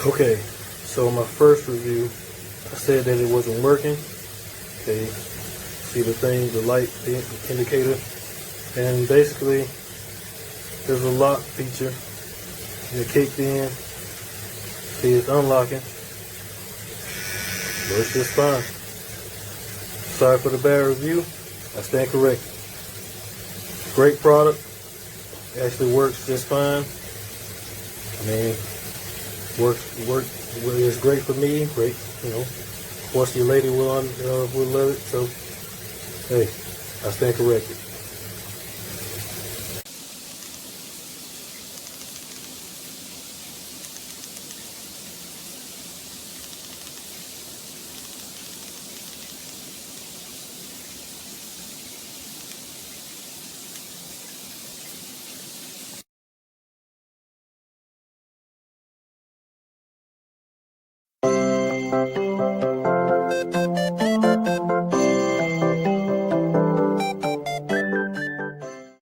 Okay, so my first review, I said that it wasn't working. Okay, see the thing, the light indicator, and basically there's a lock feature, and it kicked in. See, it's unlocking. Works just fine. Sorry for the bad review. I stand corrected. Great product. Actually works just fine. I mean, it's great for me. Great, you know. Of course, your lady will love it. So, hey, I stand corrected.